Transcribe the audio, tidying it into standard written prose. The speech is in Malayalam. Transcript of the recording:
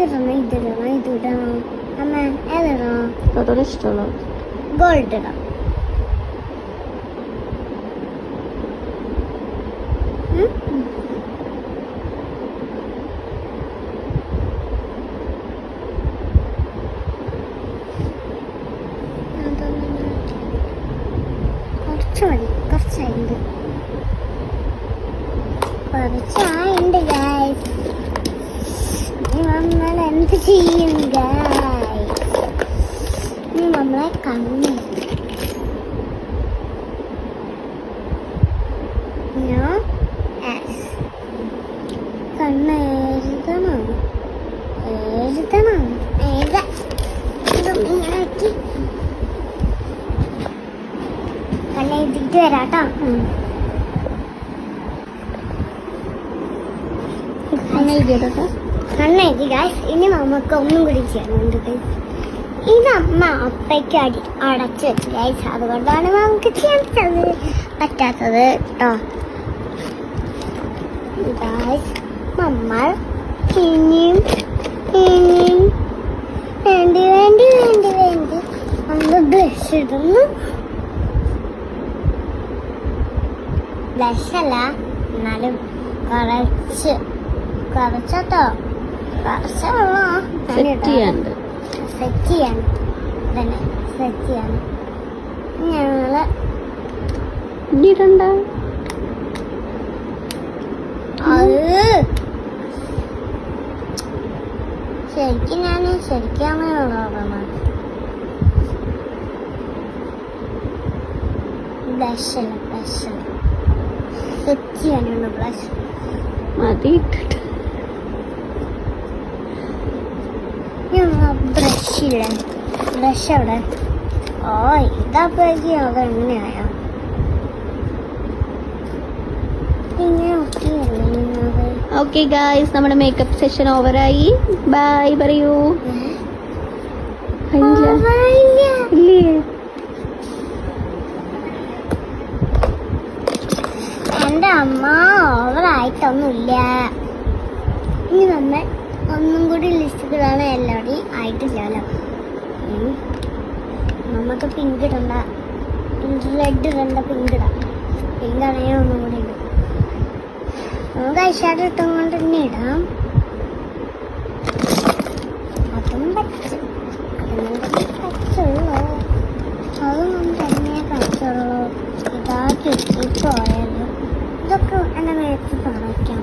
ഇതിടണോ അമ്മ ഏതിടണോ? ഓരോരോ ഇഷ്ടമുള്ളൂ. ഗോൾഡ് ഇടാം. കുറച്ചായിണ്ട് ഗൈസ്. നമ്മൾ എന്ത് ചെയ്യും ഗൈസ്? നമ്മളെ കണ്ണ് എഴുതണം ഇങ്ങനെയാക്കി കണ്ണെഴുതിട്ട് വരാട്ടോ. കണ്ണെഴുതി ഗൈസ്. ഇനി നമുക്ക് ഒന്നും കൂടി ചെയ്യാനുണ്ട് ഗൈസ്. ഇത് അമ്മ അപ്പയ്ക്ക് അടച്ചു വെച്ചു ഗൈസ്. അതുകൊണ്ടാണ് നമുക്ക് ചെയ്യാൻ പറ്റാത്തത് കേട്ടോ ഗൈസ്. നമ്മൾ ഇനിയും വേണ്ടി നമ്മൾ ബ്ലഷ് ഇടുന്നു. ബ്ലഷ് അല്ല എന്നാലും കുറച്ചോ സെറ്റ് ചെയ്യാൻ ഞങ്ങള് ഇടണ്ട. അത് ശരിക്കും അങ്ങനെയുള്ള ബ്ലഷ് സെറ്റ് ചെയ്യാനുള്ള ബ്ലഷ് മതി ഇട്ടിട്ട്. ബ്രഷ് അവിടെ. ഓ ഇതാപ്പോഴേക്കും അത് എങ്ങനെയായോ ഇങ്ങനെ ഒക്കെയല്ലേ നിന്നത്. ഓക്കെ ഗായ്സ്, നമ്മുടെ മേക്കപ്പ് സെഷൻ ഓവറായി. ബൈ പറയൂ. ഇല്ലേ എൻ്റെ അമ്മ ഓവറായിട്ടൊന്നുമില്ല. ഇനി നമ്മൾ ഒന്നും കൂടി ലിസ്റ്റുകളാണ് എല്ലാവരുടെയും ആയിട്ടില്ലല്ലോ. നമുക്ക് പിങ്ക് ഇടണ്ട, റെഡ് ഇടണ്ട, പിങ്ക് ഇടാം. പിങ്ക് ആണെങ്കിൽ ഒന്നും കൂടി ഇടും. നമുക്ക് ഐഷാഡോ ഇട്ടും കൊണ്ട് തന്നെ ഇടാം. അതും പറ്റും. അതും തന്നെ പറ്റുള്ളൂ. ഇതാ കിട്ടിപ്പോയാലും ഇതൊക്കെ എൻ്റെ മേത്ത് തുടയ്ക്കാം.